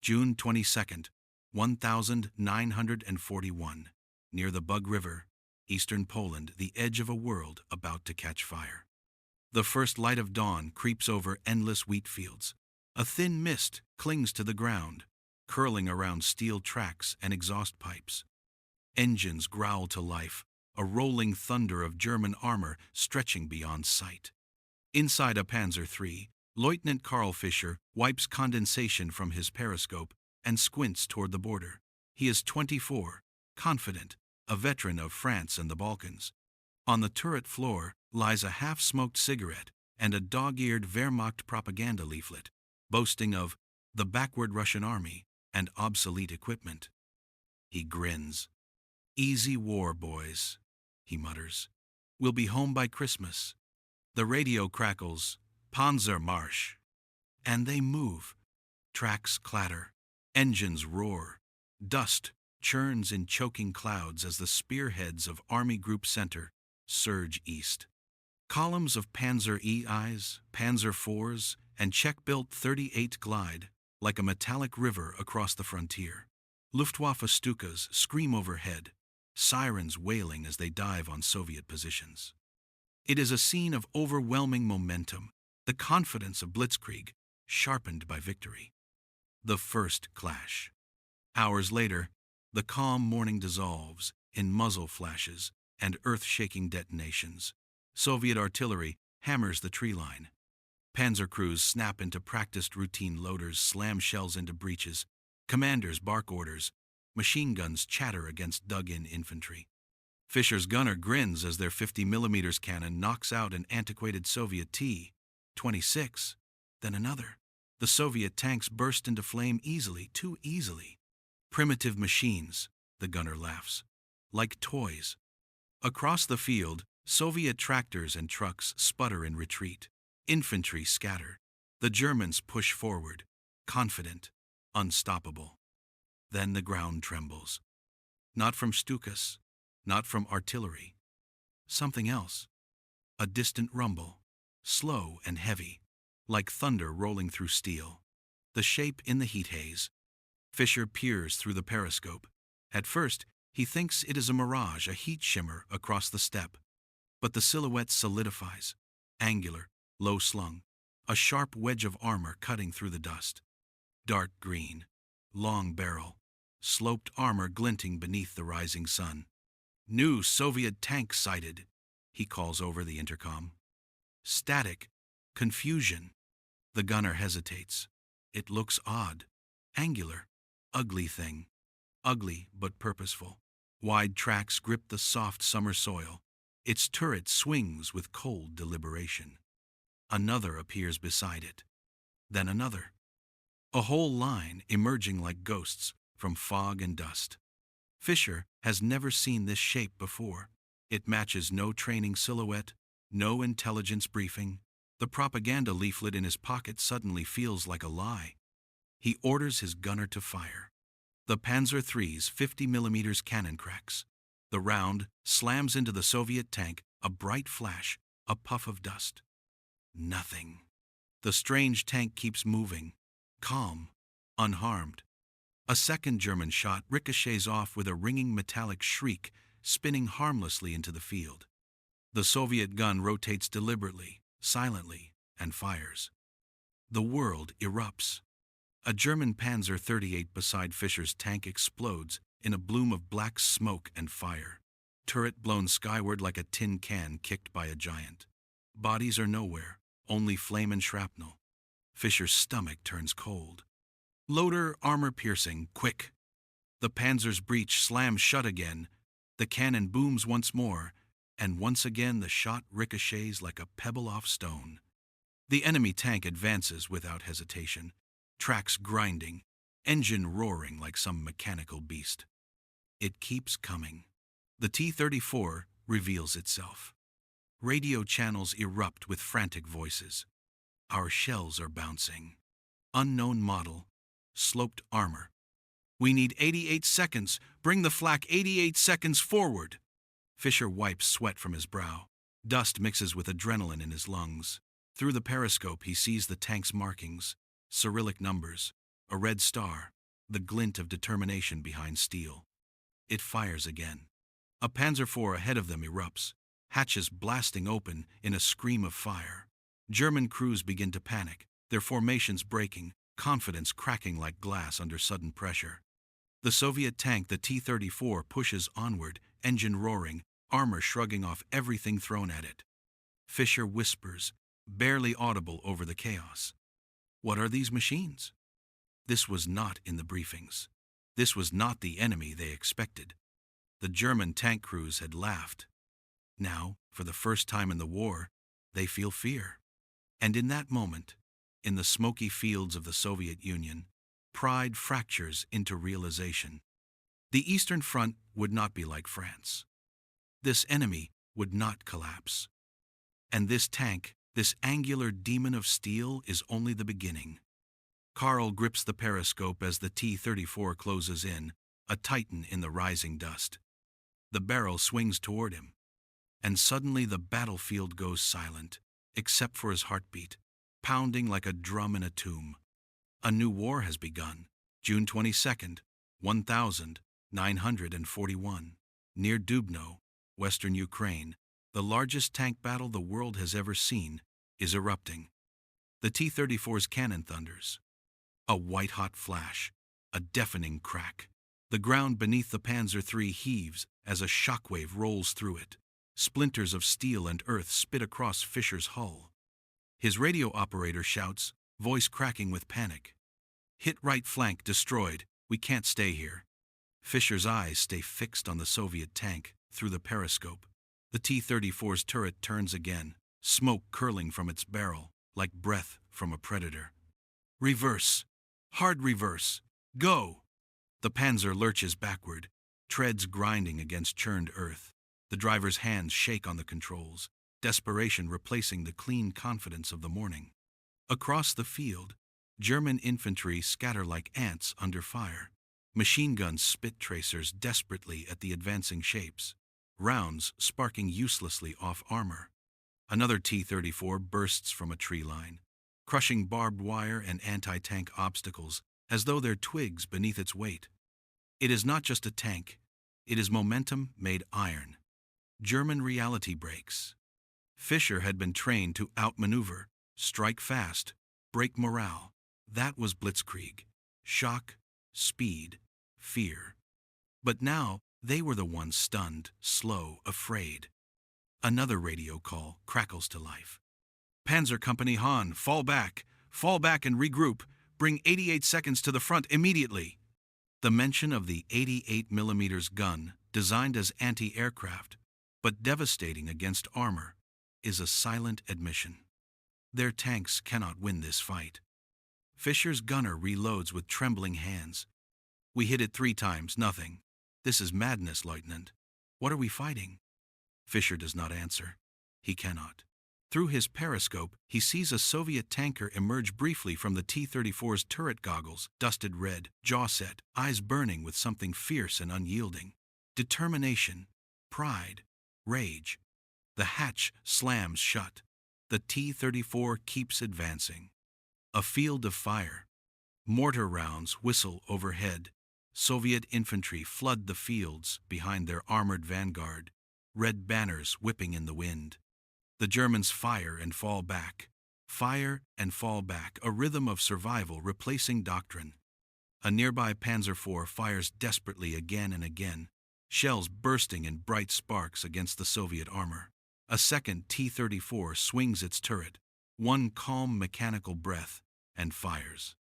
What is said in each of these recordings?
June 22nd, 1941. Near the Bug River, eastern Poland, the edge of a world about to catch fire. The first light of dawn creeps over endless wheat fields. A thin mist clings to the ground, curling around steel tracks and exhaust pipes. Engines growl to life, a rolling thunder of German armor stretching beyond sight. Inside a Panzer III, Lieutenant Karl Fischer wipes condensation from his periscope and squints toward the border. He is 24, confident, a veteran of France and the Balkans. On the turret floor lies a half-smoked cigarette and a dog-eared Wehrmacht propaganda leaflet, boasting of the backward Russian army and obsolete equipment. He grins. "Easy war, boys," he mutters. "We'll be home by Christmas." The radio crackles, "Panzer marsch." And they move. Tracks clatter. Engines roar. Dust churns in choking clouds as the spearheads of Army Group Center surge east. Columns of Panzer EIs, Panzer IVs, and Czech-built 38 glide like a metallic river across the frontier. Luftwaffe Stukas scream overhead, sirens wailing as they dive on Soviet positions. It is a scene of overwhelming momentum, the confidence of blitzkrieg, sharpened by victory. The first clash. Hours later, the calm morning dissolves in muzzle flashes and earth-shaking detonations. Soviet artillery hammers the tree line. Panzer crews snap into practiced routine loaders, slam shells into breaches. Commanders bark orders. Machine guns chatter against dug-in infantry. Fischer's gunner grins as their 50mm cannon knocks out an antiquated Soviet T-26, then another. The Soviet tanks burst into flame easily, too easily. "Primitive machines," the gunner laughs, "like toys." Across the field, Soviet tractors and trucks sputter in retreat. Infantry scatter. The Germans push forward, confident, unstoppable. Then the ground trembles. Not from Stukas, not from artillery. Something else. A distant rumble, slow and heavy, like thunder rolling through steel. The shape in the heat haze. Fischer peers through the periscope. At first, he thinks it is a mirage, a heat shimmer across the steppe. But the silhouette solidifies, angular, low-slung, a sharp wedge of armor cutting through the dust. Dark green, long barrel, sloped armor glinting beneath the rising sun. "New Soviet tank sighted," he calls over the intercom. Static, confusion. The gunner hesitates. It looks odd, angular, ugly thing. Ugly but purposeful. Wide tracks grip the soft summer soil. Its turret swings with cold deliberation. Another appears beside it. Then another. A whole line emerging like ghosts from fog and dust. Fischer has never seen this shape before. It matches no training silhouette, no intelligence briefing. The propaganda leaflet in his pocket suddenly feels like a lie. He orders his gunner to fire. The Panzer III's 50mm cannon cracks. The round slams into the Soviet tank, a bright flash, a puff of dust. Nothing. The strange tank keeps moving, calm, unharmed. A second German shot ricochets off with a ringing metallic shriek, spinning harmlessly into the field. The Soviet gun rotates deliberately, silently, and fires. The world erupts. A German Panzer 38 beside Fischer's tank explodes in a bloom of black smoke and fire. Turret blown skyward like a tin can kicked by a giant. Bodies are nowhere, only flame and shrapnel. Fischer's stomach turns cold. Loader armor piercing, quick. The Panzer's breech slams shut again. The cannon booms once more, and once again the shot ricochets like a pebble off stone. The enemy tank advances without hesitation, tracks grinding, engine roaring like some mechanical beast. It keeps coming. The T-34 reveals itself. Radio channels erupt with frantic voices. Our shells are bouncing. Unknown model. Sloped armor. We need 88 seconds. Bring the flak 88 seconds forward. Fischer wipes sweat from his brow. Dust mixes with adrenaline in his lungs. Through the periscope, he sees the tank's markings. Cyrillic numbers. A red star. the glint of determination behind steel. It fires again. A Panzer IV ahead of them erupts, hatches blasting open in a scream of fire. German crews begin to panic, their formations breaking, confidence cracking like glass under sudden pressure. The Soviet tank, the T-34, pushes onward, engine roaring, armor shrugging off everything thrown at it. Fisher whispers, barely audible over the chaos. What are these machines? This was not in the briefings. This was not the enemy they expected. The German tank crews had laughed. Now, for the first time in the war, they feel fear. And in that moment, in the smoky fields of the Soviet Union, pride fractures into realization. The Eastern Front would not be like France. This enemy would not collapse. And this tank, this angular demon of steel, is only the beginning. Karl grips the periscope as the T-34 closes in, a titan in the rising dust. The barrel swings toward him, and suddenly the battlefield goes silent, except for his heartbeat, pounding like a drum in a tomb. A new war has begun. June 22nd, 1941, near Dubno, western Ukraine, the largest tank battle the world has ever seen is erupting. The T-34's cannon thunders. A white-hot flash, a deafening crack. The ground beneath the Panzer III heaves as a shockwave rolls through it. Splinters of steel and earth spit across Fisher's hull. His radio operator shouts, voice cracking with panic. Hit right flank destroyed. We can't stay here. Fisher's eyes stay fixed on the Soviet tank through the periscope. The T-34's turret turns again, smoke curling from its barrel like breath from a predator. Reverse. Hard reverse. Go! The Panzer lurches backward, treads grinding against churned earth. The driver's hands shake on the controls, desperation replacing the clean confidence of the morning. Across the field, German infantry scatter like ants under fire. Machine guns spit tracers desperately at the advancing shapes, rounds sparking uselessly off armor. Another T-34 bursts from a tree line, crushing barbed wire and anti-tank obstacles as though they're twigs beneath its weight. It is not just a tank, it is momentum made iron. German reality breaks. Fisher had been trained to outmaneuver, strike fast, break morale. That was blitzkrieg. Shock, speed, fear. But now they were the ones stunned, slow, afraid. Another radio call crackles to life. Panzer Company Hahn, fall back and regroup. Bring 88 seconds to the front immediately. The mention of the 88mm gun, designed as anti-aircraft, but devastating against armor, is a silent admission. Their tanks cannot win this fight. Fisher's gunner reloads with trembling hands. We hit it 3 times, nothing. This is madness, Lieutenant. What are we fighting? Fisher does not answer. He cannot. Through his periscope, he sees a Soviet tanker emerge briefly from the T-34's turret goggles, dusted red, jaw set, eyes burning with something fierce and unyielding. Determination, pride, rage. The hatch slams shut. The T-34 keeps advancing. A field of fire. Mortar rounds whistle overhead. Soviet infantry flood the fields behind their armored vanguard, red banners whipping in the wind. The Germans fire and fall back, a rhythm of survival replacing doctrine. A nearby Panzer IV fires desperately again and again, shells bursting in bright sparks against the Soviet armor. A second T-34 swings its turret, one calm mechanical breath, and fires.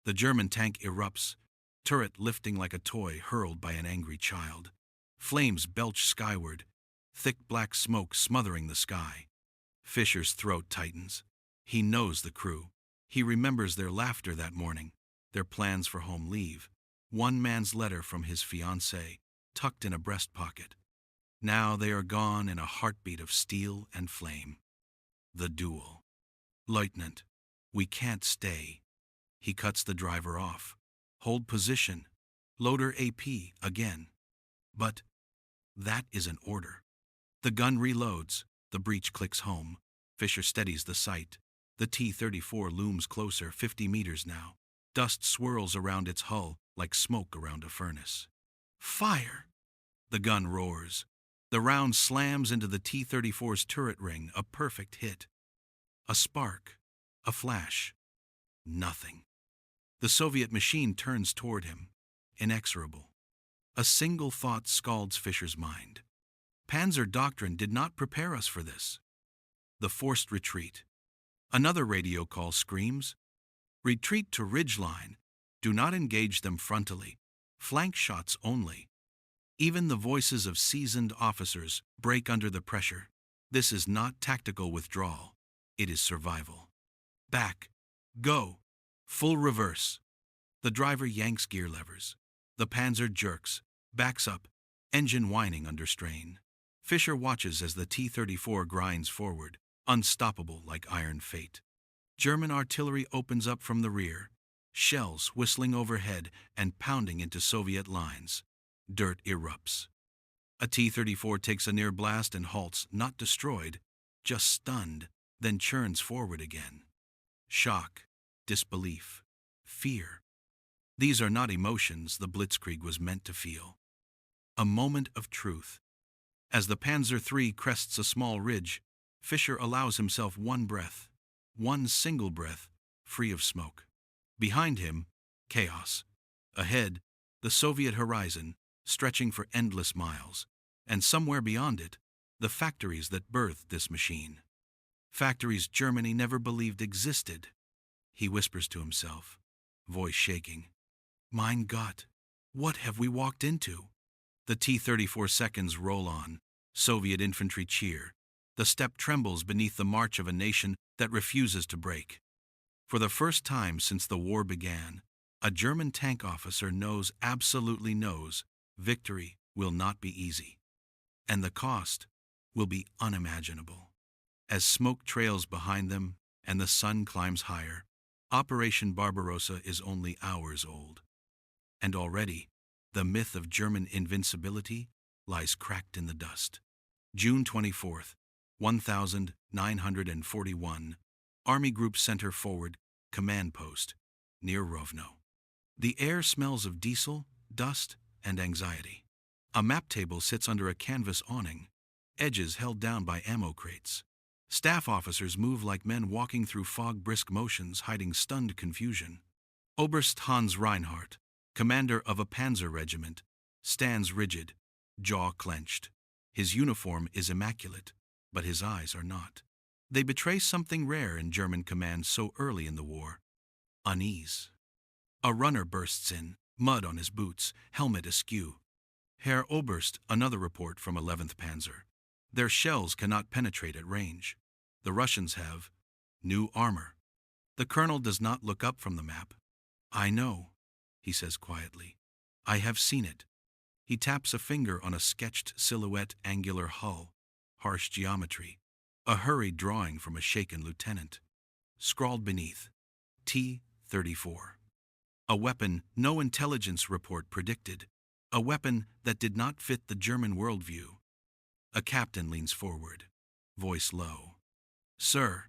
The German tank erupts, turret lifting like a toy hurled by an angry child. Flames belch skyward, thick black smoke smothering the sky. Fisher's throat tightens. He knows the crew. He remembers their laughter that morning, their plans for home leave, one man's letter from his fiancée, tucked in a breast pocket. Now they are gone in a heartbeat of steel and flame. The duel. Lieutenant, we can't stay. He cuts the driver off. Hold position. Loader AP again. But that is an order. The gun reloads. The breech clicks home. Fisher steadies the sight. The T-34 looms closer, 50 meters now. Dust swirls around its hull, like smoke around a furnace. Fire! The gun roars. The round slams into the T-34's turret ring, a perfect hit. A spark. A flash. Nothing. The Soviet machine turns toward him, inexorable. A single thought scalds Fischer's mind. Panzer doctrine did not prepare us for this. The forced retreat. Another radio call screams, "Retreat to ridgeline. Do not engage them frontally. Flank shots only." Even the voices of seasoned officers break under the pressure. This is not tactical withdrawal. It is survival. Back. Go. Full reverse. The driver yanks gear levers. The Panzer jerks, backs up, engine whining under strain. Fischer watches as the T-34 grinds forward, unstoppable like iron fate. German artillery opens up from the rear, shells whistling overhead and pounding into Soviet lines. Dirt erupts. A T-34 takes a near blast and halts, not destroyed, just stunned, then churns forward again. Shock, disbelief, fear. These are not emotions the Blitzkrieg was meant to feel. A moment of truth. As the Panzer III crests a small ridge, Fischer allows himself one breath, one single breath, free of smoke. Behind him, chaos. Ahead, the Soviet horizon, stretching for endless miles. And somewhere beyond it, the factories that birthed this machine. Factories Germany never believed existed. He whispers to himself, voice shaking. Mein Gott, what have we walked into? The T-34 seconds roll on. Soviet infantry cheer. The steppe trembles beneath the march of a nation that refuses to break. For the first time since the war began, a German tank officer absolutely knows, victory will not be easy. And the cost will be unimaginable. As smoke trails behind them and the sun climbs higher, Operation Barbarossa is only hours old. And already, the myth of German invincibility lies cracked in the dust. June 24th, 1941, Army Group Center Forward, Command Post, near Rovno. The air smells of diesel, dust, and anxiety. A map table sits under a canvas awning, edges held down by ammo crates. Staff officers move like men walking through fog-brisk motions, hiding stunned confusion. Oberst Hans Reinhardt, commander of a Panzer regiment, stands rigid, jaw clenched. His uniform is immaculate, but his eyes are not. They betray something rare in German command so early in the war: unease. A runner bursts in, mud on his boots, helmet askew. Herr Oberst, another report from 11th Panzer. Their shells cannot penetrate at range. The Russians have new armor. The colonel does not look up from the map. I know, he says quietly. I have seen it. He taps a finger on a sketched silhouette angular hull, harsh geometry, a hurried drawing from a shaken lieutenant. Scrawled beneath, T-34. A weapon no intelligence report predicted, a weapon that did not fit the German worldview. A captain leans forward, voice low. Sir,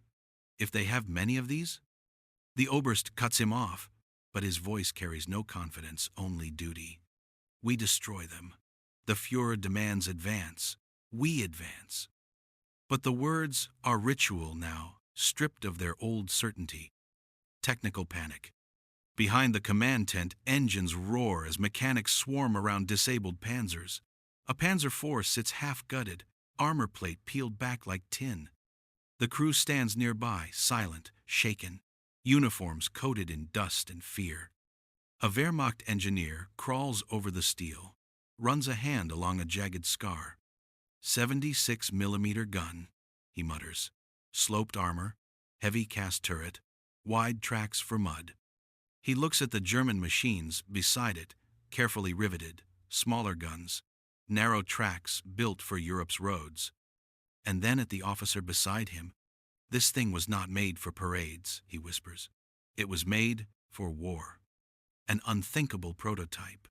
if they have many of these? The Oberst cuts him off, but his voice carries no confidence, only duty. We destroy them. The Führer demands advance. We advance. But the words are ritual now, stripped of their old certainty. Technical panic. Behind the command tent, engines roar as mechanics swarm around disabled panzers. A Panzer IV sits half-gutted, armor plate peeled back like tin. The crew stands nearby, silent, shaken, uniforms coated in dust and fear. A Wehrmacht engineer crawls over the steel, runs a hand along a jagged scar. 76mm gun, he mutters. Sloped armor, heavy cast turret, wide tracks for mud. He looks at the German machines beside it, carefully riveted, smaller guns, narrow tracks built for Europe's roads. And then at the officer beside him. This thing was not made for parades, he whispers. It was made for war. An unthinkable prototype.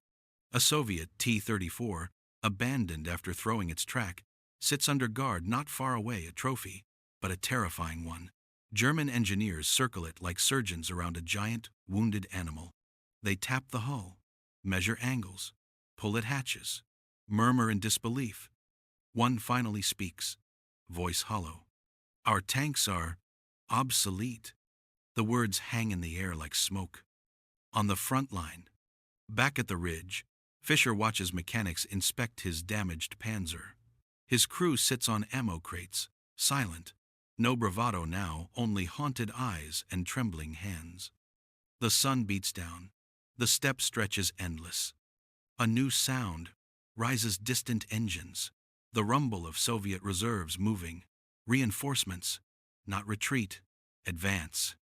A Soviet T-34, abandoned after throwing its track, sits under guard not far away, a trophy, but a terrifying one. German engineers circle it like surgeons around a giant, wounded animal. They tap the hull, measure angles, pull at hatches, murmur in disbelief. One finally speaks, voice hollow. Our tanks are obsolete. The words hang in the air like smoke. On the front line, back at the ridge, Fisher watches mechanics inspect his damaged Panzer. His crew sits on ammo crates, silent. No bravado now, only haunted eyes and trembling hands. The sun beats down. The steppe stretches endless. A new sound rises, distant engines. The rumble of Soviet reserves moving. Reinforcements, not retreat, advance.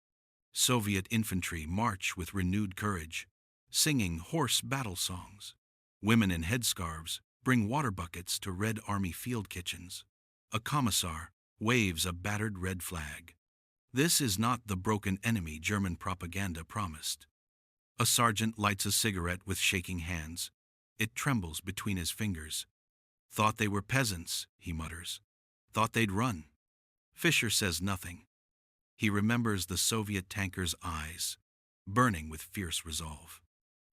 Soviet infantry march with renewed courage, singing hoarse battle songs. Women in headscarves bring water buckets to Red Army field kitchens. A commissar waves a battered red flag. This is not the broken enemy German propaganda promised. A sergeant lights a cigarette with shaking hands. It trembles between his fingers. Thought they were peasants, he mutters. Thought they'd run. Fisher says nothing. He remembers the Soviet tanker's eyes, burning with fierce resolve.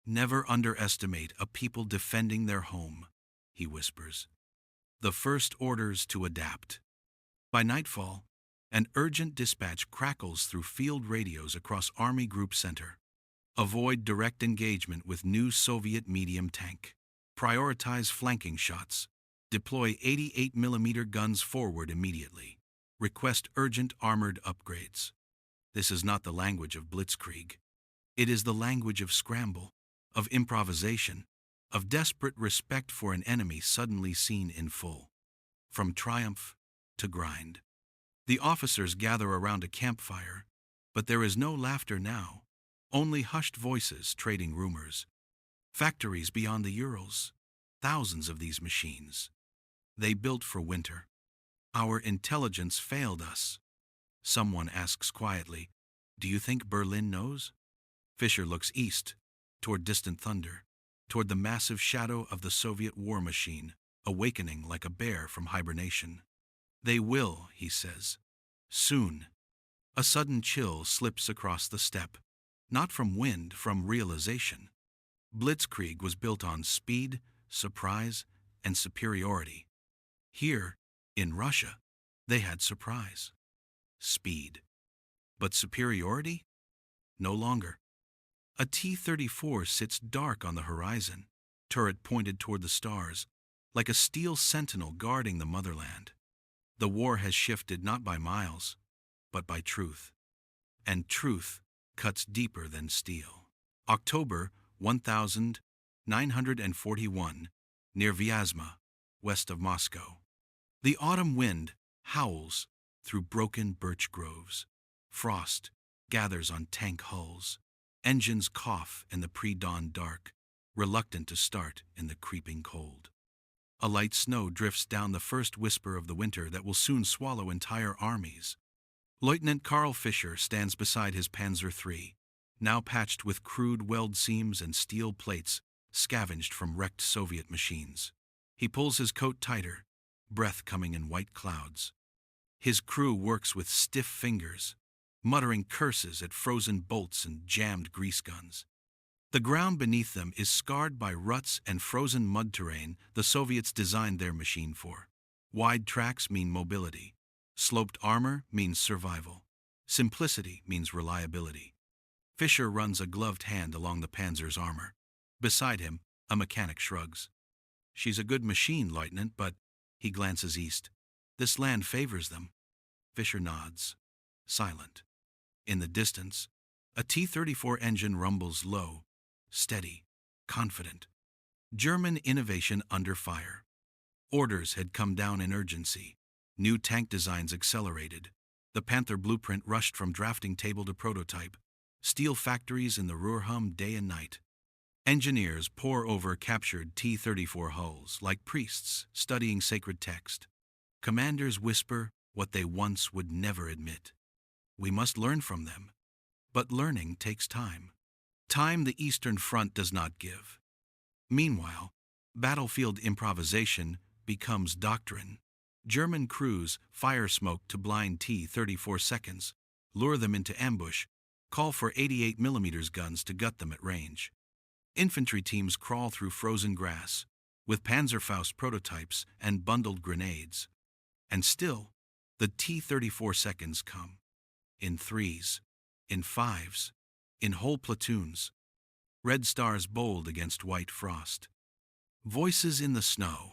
Never underestimate a people defending their home, he whispers. The first orders to adapt. By nightfall, an urgent dispatch crackles through field radios across Army Group Center. Avoid direct engagement with new Soviet medium tank. Prioritize flanking shots. Deploy 88mm guns forward immediately. Request urgent armored upgrades. This is not the language of blitzkrieg. It is the language of scramble, of improvisation, of desperate respect for an enemy suddenly seen in full. From triumph to grind. The officers gather around a campfire, but there is no laughter now, only hushed voices trading rumors. Factories beyond the Urals, thousands of these machines. They built for winter. Our intelligence failed us. Someone asks quietly, "Do you think Berlin knows?" Fisher looks east, toward distant thunder, toward the massive shadow of the Soviet war machine, awakening like a bear from hibernation. They will, he says. Soon. A sudden chill slips across the steppe, not from wind, from realization. Blitzkrieg was built on speed, surprise, and superiority. Here, in Russia, they had surprise, speed. But superiority? No longer. A T-34 sits dark on the horizon, turret pointed toward the stars, like a steel sentinel guarding the motherland. The war has shifted not by miles, but by truth. And truth cuts deeper than steel. October 1941, near Vyazma, west of Moscow. The autumn wind howls through broken birch groves. Frost gathers on tank hulls. Engines cough in the pre-dawn dark, reluctant to start in the creeping cold. A light snow drifts down, the first whisper of the winter that will soon swallow entire armies. Lieutenant Karl Fischer stands beside his Panzer III, now patched with crude weld seams and steel plates scavenged from wrecked Soviet machines. He pulls his coat tighter, breath coming in white clouds. His crew works with stiff fingers, muttering curses at frozen bolts and jammed grease guns. The ground beneath them is scarred by ruts and frozen mud terrain the Soviets designed their machine for. Wide tracks mean mobility. Sloped armor means survival. Simplicity means reliability. Fischer runs a gloved hand along the Panzer's armor. Beside him, a mechanic shrugs. "She's a good machine, Lieutenant, but..." He glances east. "This land favors them." Fischer nods, silent. In the distance, a T-34 engine rumbles low, steady, confident. German innovation under fire. Orders had come down in urgency. New tank designs accelerated. The Panther blueprint rushed from drafting table to prototype. Steel factories in the Ruhr hum day and night. Engineers pore over captured T-34 hulls like priests studying sacred text. Commanders whisper what they once would never admit. We must learn from them. But learning takes time. Time the Eastern Front does not give. Meanwhile, battlefield improvisation becomes doctrine. German crews fire smoke to blind T-34 seconds, lure them into ambush, call for 88mm guns to gut them at range. Infantry teams crawl through frozen grass, with Panzerfaust prototypes and bundled grenades. And still, the T-34 seconds come. In threes, in fives, in whole platoons. Red stars bold against white frost. Voices in the snow.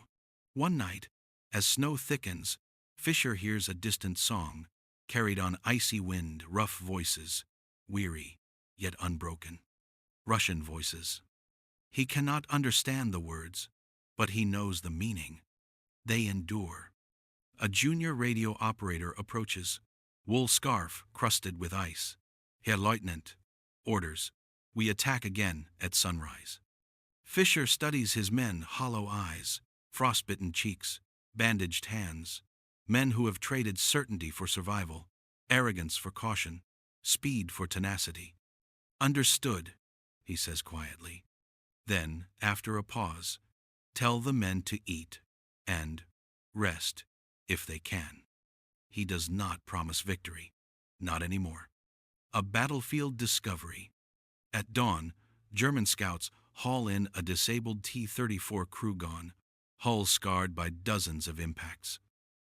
One night, as snow thickens, Fisher hears a distant song, carried on icy wind, rough voices, weary, yet unbroken. Russian voices. He cannot understand the words, but he knows the meaning. They endure. A junior radio operator approaches, wool scarf crusted with ice. Herr Leutnant, orders, we attack again at sunrise. Fisher studies his men, hollow eyes, frostbitten cheeks, bandaged hands, men who have traded certainty for survival, arrogance for caution, speed for tenacity. Understood, he says quietly. Then, after a pause, tell the men to eat and rest if they can. He does not promise victory, not anymore. A battlefield discovery. At dawn, German scouts haul in a disabled T-34 crew gone, hull scarred by dozens of impacts.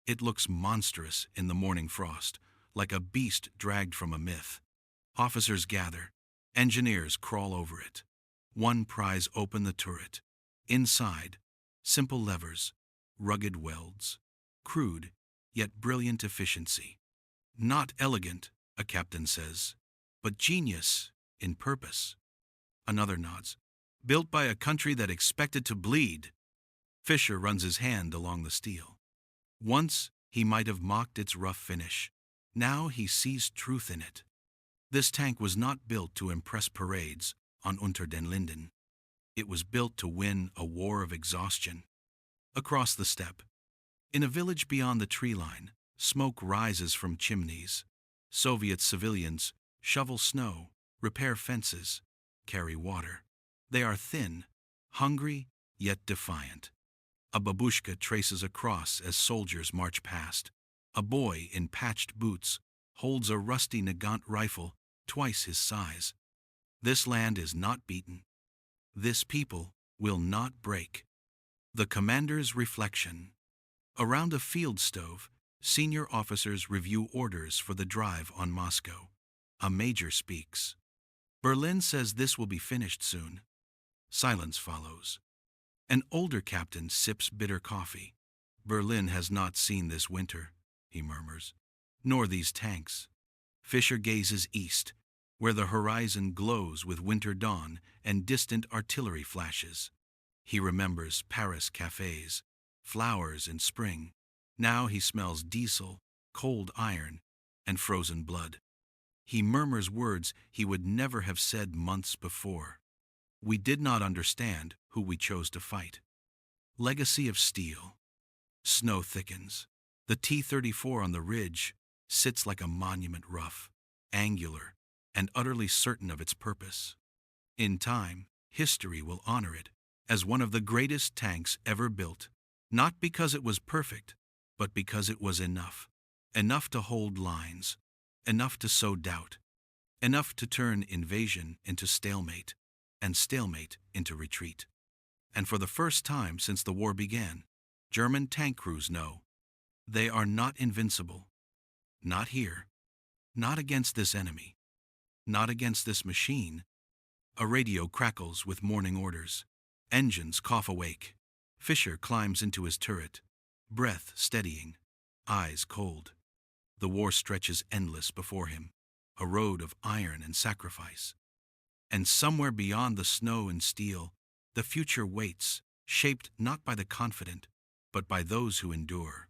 It looks monstrous in the morning frost, like a beast dragged from a myth. Officers gather. Engineers crawl over it. One pries open the turret. Inside, simple levers, rugged welds, crude, yet brilliant efficiency. Not elegant, a captain says, but genius in purpose. Another nods. Built by a country that expected to bleed. Fisher runs his hand along the steel. Once he might have mocked its rough finish. Now he sees truth in it. This tank was not built to impress parades on Unter den Linden. It was built to win a war of exhaustion. Across the steppe, in a village beyond the tree line, smoke rises from chimneys. Soviet civilians shovel snow, repair fences, carry water. They are thin, hungry, yet defiant. A babushka traces a cross as soldiers march past. A boy in patched boots holds a rusty Nagant rifle twice his size. This land is not beaten. This people will not break. The commander's reflection. Around a field stove, senior officers review orders for the drive on Moscow. A major speaks. Berlin says this will be finished soon. Silence follows. An older captain sips bitter coffee. Berlin has not seen this winter, he murmurs, nor these tanks. Fisher gazes east, where the horizon glows with winter dawn and distant artillery flashes. He remembers Paris cafes, flowers in spring. Now he smells diesel, cold iron, and frozen blood. He murmurs words he would never have said months before. We did not understand who we chose to fight. Legacy of steel. Snow thickens. The T-34 on the ridge sits like a monument, rough, angular, and utterly certain of its purpose. In time, history will honor it as one of the greatest tanks ever built, not because it was perfect, but because it was enough. Enough to hold lines, enough to sow doubt, enough to turn invasion into stalemate, and stalemate into retreat. And for the first time since the war began, German tank crews know they are not invincible. Not here. Not against this enemy. Not against this machine. A radio crackles with morning orders. Engines cough awake. Fisher climbs into his turret, breath steadying, eyes cold. The war stretches endless before him, a road of iron and sacrifice. And somewhere beyond the snow and steel, the future waits, shaped not by the confident, but by those who endure.